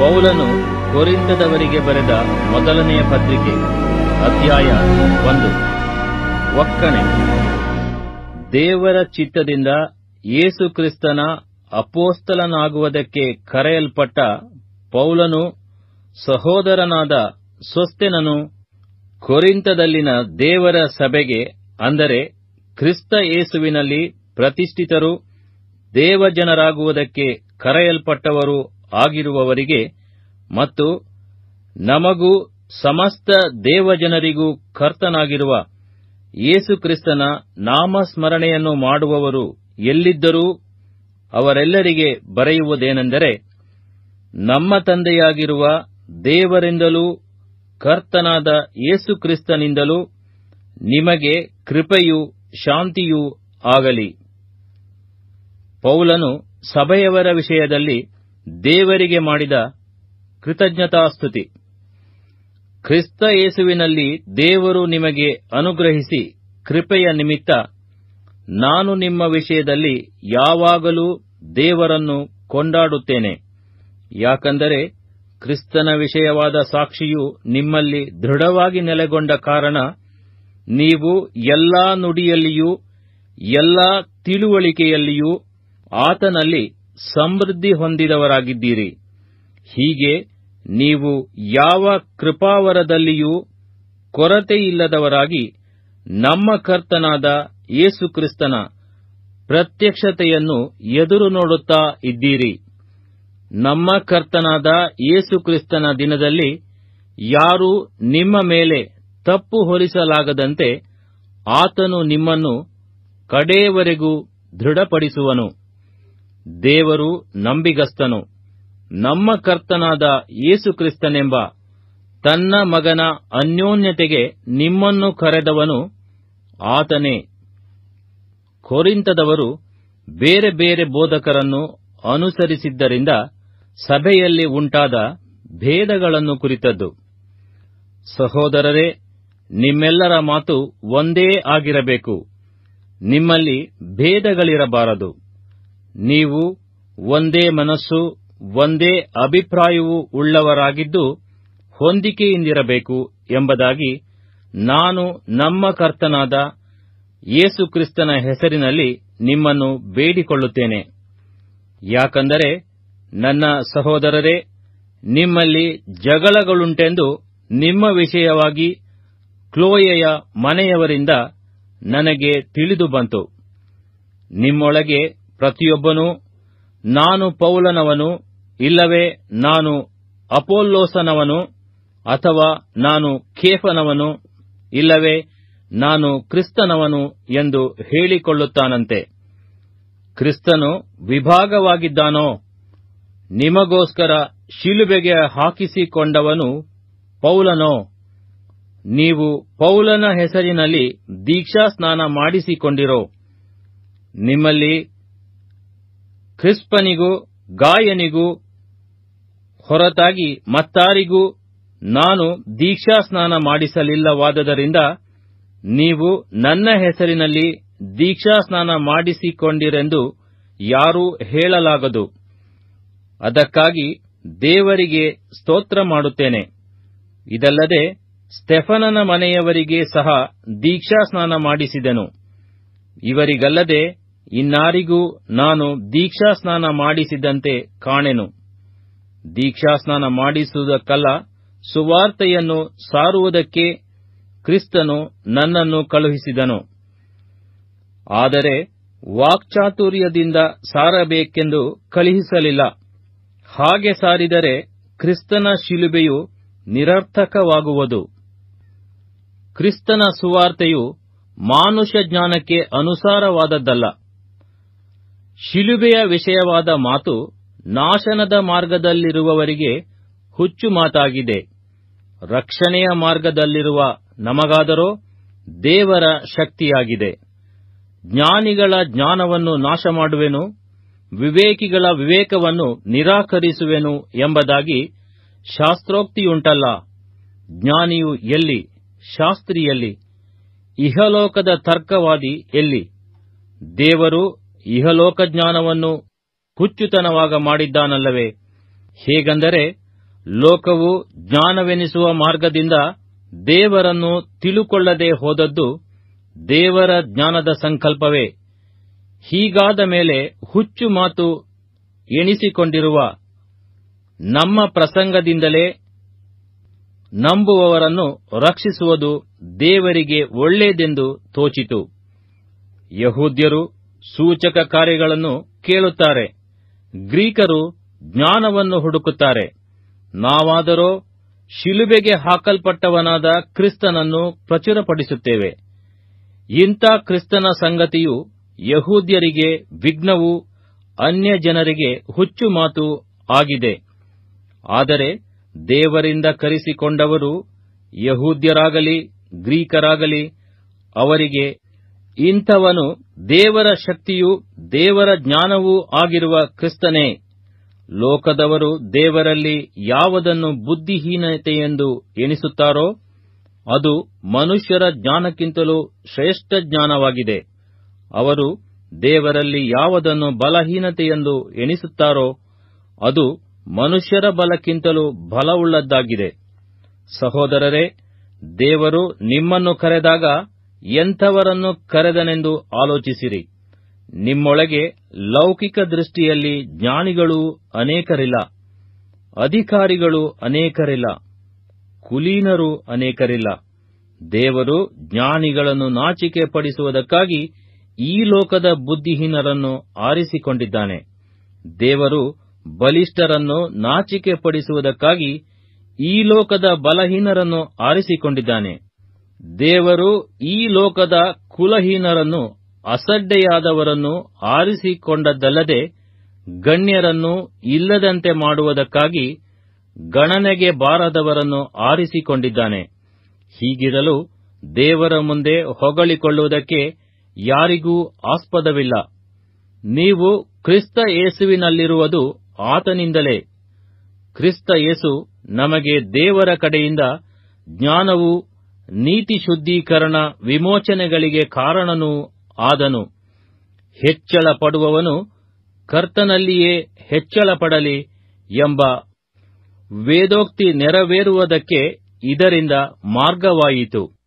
ಪೌಲನು ಕೊರಿಂಥದವರಿಗೆ ಬರೆದ ಮೊದಲನೆಯ ಪತ್ರಿಕೆ, ಅಧ್ಯಾಯ 1. ಒಕ್ಕಣೆ. ದೇವರ ಚಿತ್ತದಿಂದ ಯೇಸು ಕ್ರಿಸ್ತನ ಅಪೊಸ್ತಲನಾಗುವುದಕ್ಕೆ ಕರೆಯಲ್ಪಟ್ಟ ಪೌಲನು, ಸಹೋದರನಾದ ಸೊಸ್ಥೆನನು, ಕೊರಿಂಥದಲ್ಲಿನ ದೇವರ ಸಭೆಗೆ, ಅಂದರೆ ಕ್ರಿಸ್ತ ಯೇಸುವಿನಲ್ಲಿ ಪ್ರತಿಷ್ಠಿತರು, ದೇವಜನರಾಗುವುದಕ್ಕೆ ಕರೆಯಲ್ಪಟ್ಟವರು ಆಗಿರುವವರಿಗೆ ಮತ್ತು ನಮಗೂ ಸಮಸ್ತ ದೇವಜನರಿಗೂ ಕರ್ತನಾಗಿರುವ ಯೇಸು ಕ್ರಿಸ್ತನ ನಾಮಸ್ಮರಣೆಯನ್ನು ಮಾಡುವವರು ಎಲ್ಲಿದ್ದರೂ ಅವರೆಲ್ಲರಿಗೆ ಬರೆಯುವುದೇನೆಂದರೆ, ನಮ್ಮ ತಂದೆಯಾಗಿರುವ ದೇವರಿಂದಲೂ ಕರ್ತನಾದ ಯೇಸು ಕ್ರಿಸ್ತನಿಂದಲೂ ನಿಮಗೆ ಕೃಪೆಯೂ ಶಾಂತಿಯೂ ಆಗಲಿ. ಪೌಲನು ಸಭೆಯವರ ವಿಷಯದಲ್ಲಿ ದೇವರಿಗೆ ಮಾಡಿದ ಕೃತಜ್ಞತಾಸ್ತುತಿ. ಕ್ರಿಸ್ತ ಯೇಸುವಿನಲ್ಲಿ ದೇವರು ನಿಮಗೆ ಅನುಗ್ರಹಿಸಿ ಕೃಪೆಯ ನಿಮಿತ್ತ ನಾನು ನಿಮ್ಮ ವಿಷಯದಲ್ಲಿ ಯಾವಾಗಲೂ ದೇವರನ್ನು ಕೊಂಡಾಡುತ್ತೇನೆ. ಯಾಕಂದರೆ ಕ್ರಿಸ್ತನ ವಿಷಯವಾದ ಸಾಕ್ಷಿಯು ನಿಮ್ಮಲ್ಲಿ ದೃಢವಾಗಿ ನೆಲೆಗೊಂಡ ಕಾರಣ ನೀವು ಎಲ್ಲಾ ನುಡಿಯಲ್ಲಿಯೂ ಎಲ್ಲಾ ತಿಳುವಳಿಕೆಯಲ್ಲಿಯೂ ಆತನಲ್ಲಿ ಸಮೃದ್ಧಿ ಹೊಂದಿದವರಾಗಿದ್ದೀರಿ. ಹೀಗೆ ನೀವು ಯಾವ ಕೃಪಾವರದಲ್ಲಿಯೂ ಕೊರತೆಯಿಲ್ಲದವರಾಗಿ ನಮ್ಮ ಕರ್ತನಾದ ಯೇಸು ಕ್ರಿಸ್ತನ ಪ್ರತ್ಯಕ್ಷತೆಯನ್ನು ಎದುರು ನೋಡುತ್ತಾ ಇದ್ದೀರಿ. ನಮ್ಮ ಕರ್ತನಾದ ಯೇಸು ಕ್ರಿಸ್ತನ ದಿನದಲ್ಲಿ ಯಾರೂ ನಿಮ್ಮ ಮೇಲೆ ತಪ್ಪು ಹೊರಿಸಲಾಗದಂತೆ ಆತನು ನಿಮ್ಮನ್ನು ಕಡೆಯವರೆಗೂ ದೃಢಪಡಿಸುವನು. ದೇವರು ನಂಬಿಗಸ್ತನು. ನಮ್ಮ ಕರ್ತನಾದ ಯೇಸು ಕ್ರಿಸ್ತನೆಂಬ ತನ್ನ ಮಗನ ಅನ್ಯೋನ್ಯತೆಗೆ ನಿಮ್ಮನ್ನು ಕರೆದವನು ಆತನೇ. ಕೊರಿಂಥದವರು ಬೇರೆ ಬೇರೆ ಬೋಧಕರನ್ನು ಅನುಸರಿಸಿದ್ದರಿಂದ ಸಭೆಯಲ್ಲಿ ಉಂಟಾದ ಭೇದಗಳನ್ನು ಕುರಿತದ್ದು. ಸಹೋದರರೇ, ನಿಮ್ಮೆಲ್ಲರ ಮಾತು ಒಂದೇ ಆಗಿರಬೇಕು. ನಿಮ್ಮಲ್ಲಿ ಭೇದಗಳಿರಬಾರದು. ನೀವು ಒಂದೇ ಮನಸ್ಸು, ಒಂದೇ ಅಭಿಪ್ರಾಯವೂ ಉಳ್ಳವರಾಗಿದ್ದು ಹೊಂದಿಕೆಯಿಂದಿರಬೇಕು ಎಂಬುದಾಗಿ ನಾನು ನಮ್ಮ ಕರ್ತನಾದ ಯೇಸು ಕ್ರಿಸ್ತನ ಹೆಸರಿನಲ್ಲಿ ನಿಮ್ಮನ್ನು ಬೇಡಿಕೊಳ್ಳುತ್ತೇನೆ. ಯಾಕಂದರೆ ನನ್ನ ಸಹೋದರರೇ, ನಿಮ್ಮಲ್ಲಿ ಜಗಳಗಳುಂಟೆಂದು ನಿಮ್ಮ ವಿಷಯವಾಗಿ ಕ್ಲೋಯೆಯ ಮನೆಯವರಿಂದ ನನಗೆ ತಿಳಿದು ಬಂತು. ನಿಮ್ಮೊಳಗೆ ಪ್ರತಿಯೊಬ್ಬನೂ ನಾನು ಪೌಲನವನು, ಇಲ್ಲವೇ ನಾನು ಅಪೊಲ್ಲೋಸನವನು, ಅಥವಾ ನಾನು ಕೇಫನವನು, ಇಲ್ಲವೇ ನಾನು ಕ್ರಿಸ್ತನವನು ಎಂದು ಹೇಳಿಕೊಳ್ಳುತ್ತಾನಂತೆ. ಕ್ರಿಸ್ತನು ವಿಭಾಗವಾಗಿದ್ದಾನೋ? ನಿಮಗೋಸ್ಕರ ಶಿಲುಬೆಗೆ ಹಾಕಿಸಿಕೊಂಡವನು ಪೌಲನೋ? ನೀವು ಪೌಲನ ಹೆಸರಿನಲ್ಲಿ ದೀಕ್ಷಾಸ್ನಾನ ಮಾಡಿಸಿಕೊಂಡಿರೋ? ನಿಮ್ಮಲ್ಲಿ ಕ್ರಿಸ್ಪನಿಗೂ ಗಾಯನಿಗೂ ಹೊರತಾಗಿ ಮತ್ತಾರಿಗೂ ನಾನು ದೀಕ್ಷಾಸ್ನಾನ ಮಾಡಿಸಲಿಲ್ಲವಾದ್ದರಿಂದ ನೀವು ನನ್ನ ಹೆಸರಿನಲ್ಲಿ ದೀಕ್ಷಾಸ್ನಾನ ಮಾಡಿಸಿಕೊಂಡಿರೆಂದು ಯಾರೂ ಹೇಳಲಾಗದು. ಅದಕ್ಕಾಗಿ ದೇವರಿಗೆ ಸ್ತೋತ್ರ ಮಾಡುತ್ತೇನೆ. ಇದಲ್ಲದೆ ಸ್ಟೆಫನನ ಮನೆಯವರಿಗೆ ಸಹ ದೀಕ್ಷಾಸ್ನಾನ ಮಾಡಿಸಿದೆನು. ಇವರಿಗಲ್ಲದೆ ಇನ್ನಾರಿಗೂ ನಾನು ದೀಕ್ಷಾಸ್ನಾನ ಮಾಡಿಸಿದಂತೆ ಕಾಣೆನು. ದೀಕ್ಷಾಸ್ನಾನ ಮಾಡಿಸುವುದಕ್ಕಲ್ಲ, ಸುವಾರ್ತೆಯನ್ನು ಸಾರುವುದಕ್ಕೆ ಕ್ರಿಸ್ತನು ನನ್ನನ್ನು ಕಳುಹಿಸಿದನು. ಆದರೆ ವಾಕ್ಚಾತುರ್ಯದಿಂದ ಸಾರಬೇಕೆಂದು ಕಳುಹಿಸಲಿಲ್ಲ. ಹಾಗೆ ಸಾರಿದರೆ ಕ್ರಿಸ್ತನ ಶಿಲುಬೆಯು ನಿರರ್ಥಕವಾಗುವುದು. ಕ್ರಿಸ್ತನ ಸುವಾರ್ತೆಯು ಮಾನುಷ ಜ್ಞಾನಕ್ಕೆ ಅನುಸಾರವಾದದ್ದಲ್ಲ. ಶಿಲುಬೆಯ ವಿಷಯವಾದ ಮಾತು ನಾಶನದ ಮಾರ್ಗದಲ್ಲಿರುವವರಿಗೆ ಹುಚ್ಚು ಮಾತಾಗಿದೆ. ರಕ್ಷಣೆಯ ಮಾರ್ಗದಲ್ಲಿರುವ ನಮಗಾದರೋ ದೇವರ ಶಕ್ತಿಯಾಗಿದೆ. ಜ್ಞಾನಿಗಳ ಜ್ಞಾನವನ್ನು ನಾಶ ಮಾಡುವೆನು, ವಿವೇಕಿಗಳ ವಿವೇಕವನ್ನು ನಿರಾಕರಿಸುವೆನು ಎಂಬುದಾಗಿ ಶಾಸ್ತ್ರೋಕ್ತಿಯುಂಟಲ್ಲ. ಜ್ಞಾನಿಯು ಎಲ್ಲಿ? ಶಾಸ್ತ್ರಿಯಲ್ಲಿ. ಇಹಲೋಕದ ತರ್ಕವಾದಿ ಎಲ್ಲಿ? ದೇವರು ಇಹಲೋಕ ಜ್ಞಾನವನ್ನು ಹುಚ್ಚುತನವಾಗ ಮಾಡಿದ್ದಾನಲ್ಲವೇ? ಹೇಗೆಂದರೆ ಲೋಕವು ಜ್ಞಾನವೆನಿಸುವ ಮಾರ್ಗದಿಂದ ದೇವರನ್ನು ತಿಳುಕೊಳ್ಳದೆ ಹೋದದ್ದು ದೇವರ ಜ್ಞಾನದ ಸಂಕಲ್ಪವೇ. ಹೀಗಾದ ಮೇಲೆ ಹುಚ್ಚು ಮಾತು ಎಣಿಸಿಕೊಂಡಿರುವ ನಮ್ಮ ಪ್ರಸಂಗದಿಂದಲೇ ನಂಬುವವರನ್ನು ರಕ್ಷಿಸುವುದು ದೇವರಿಗೆ ಒಳ್ಳೆಯದೆಂದು ತೋಚಿತು. ಯಹೂದ್ಯರು ಸೂಚಕ ಕಾರ್ಯಗಳನ್ನು ಕೇಳುತ್ತಾರೆ, ಗ್ರೀಕರು ಜ್ಞಾನವನ್ನು ಹುಡುಕುತ್ತಾರೆ. ನಾವಾದರೋ ಶಿಲುಬೆಗೆ ಹಾಕಲ್ಪಟ್ಟವನಾದ ಕ್ರಿಸ್ತನನ್ನು ಪ್ರಚುರಪಡಿಸುತ್ತೇವೆ. ಇಂಥ ಕ್ರಿಸ್ತನ ಸಂಗತಿಯು ಯಹೂದ್ಯರಿಗೆ ವಿಘ್ನವೂ ಅನ್ಯಜನರಿಗೆ ಹುಚ್ಚು ಮಾತು ಆಗಿದೆ. ಆದರೆ ದೇವರಿಂದ ಕರೆಸಿಕೊಂಡವರು ಯಹೂದ್ಯರಾಗಲಿ ಗ್ರೀಕರಾಗಲಿ ಅವರಿಗೆ ಇಂಥವನು ದೇವರ ಶಕ್ತಿಯೂ ದೇವರ ಜ್ಞಾನವೂ ಆಗಿರುವ ಕ್ರಿಸ್ತನೇ. ಲೋಕದವರು ದೇವರಲ್ಲಿ ಯಾವುದನ್ನು ಬುದ್ಧಿಹೀನತೆಯೆಂದು ಎಣಿಸುತ್ತಾರೋ ಅದು ಮನುಷ್ಯರ ಜ್ಞಾನಕ್ಕಿಂತಲೂ ಶ್ರೇಷ್ಠ ಜ್ಞಾನವಾಗಿದೆ. ಅವರು ದೇವರಲ್ಲಿ ಯಾವುದನ್ನು ಬಲಹೀನತೆಯೆಂದು ಎಣಿಸುತ್ತಾರೋ ಅದು ಮನುಷ್ಯರ ಬಲಕ್ಕಿಂತಲೂ ಬಲವುಳ್ಳದ್ದಾಗಿದೆ. ಸಹೋದರರೇ, ದೇವರು ನಿಮ್ಮನ್ನು ಕರೆದಾಗ ಎಂಥವರನ್ನು ಕರೆದನೆಂದು ಆಲೋಚಿಸಿರಿ. ನಿಮ್ಮೊಳಗೆ ಲೌಕಿಕ ದೃಷ್ಟಿಯಲ್ಲಿ ಜ್ಞಾನಿಗಳೂ ಅನೇಕರಿಲ್ಲ, ಅಧಿಕಾರಿಗಳು ಅನೇಕರಿಲ್ಲ, ಕುಲೀನರು ಅನೇಕರಿಲ್ಲ. ದೇವರು ಜ್ಞಾನಿಗಳನ್ನು ನಾಚಿಕೆ ಪಡಿಸುವುದಕ್ಕಾಗಿ ಈ ಲೋಕದ ಬುದ್ಧಿಹೀನರನ್ನು ಆರಿಸಿಕೊಂಡಿದ್ದಾನೆ. ದೇವರು ಬಲಿಷ್ಠರನ್ನು ನಾಚಿಕೆ ಪಡಿಸುವುದಕ್ಕಾಗಿ ಈ ಲೋಕದ ಬಲಹೀನರನ್ನು ಆರಿಸಿಕೊಂಡಿದ್ದಾನೆ. ದೇವರು ಈ ಲೋಕದ ಕುಲಹೀನರನ್ನು ಅಸಡ್ಡೆಯಾದವರನ್ನು ಆರಿಸಿಕೊಂಡದ್ದಲ್ಲದೆ ಗಣ್ಯರನ್ನು ಇಲ್ಲದಂತೆ ಮಾಡುವುದಕ್ಕಾಗಿ ಗಣನೆಗೆ ಬಾರದವರನ್ನು ಆರಿಸಿಕೊಂಡಿದ್ದಾನೆ. ಹೀಗಿರಲು ದೇವರ ಮುಂದೆ ಹೊಗಳಿಕೊಳ್ಳುವುದಕ್ಕೆ ಯಾರಿಗೂ ಆಸ್ಪದವಿಲ್ಲ. ನೀವು ಕ್ರಿಸ್ತ ಯೇಸುವಿನಲ್ಲಿರುವುದು ಆತನಿಂದಲೇ. ಕ್ರಿಸ್ತ ಯೇಸು ನಮಗೆ ದೇವರ ಕಡೆಯಿಂದ ಜ್ಞಾನವೂ ನೀತಿ ಶುದ್ಧೀಕರಣ ವಿಮೋಚನೆಗಳಿಗೆ ಕಾರಣನೂ ಆದನು. ಹೆಚ್ಚಳ ಪಡುವವನು ಕರ್ತನಲ್ಲಿಯೇ ಹೆಚ್ಚಳ ಪಡಲಿ ಎಂಬ ವೇದೋಕ್ತಿ ನೆರವೇರುವುದಕ್ಕೆ ಇದರಿಂದ ಮಾರ್ಗವಾಯಿತು.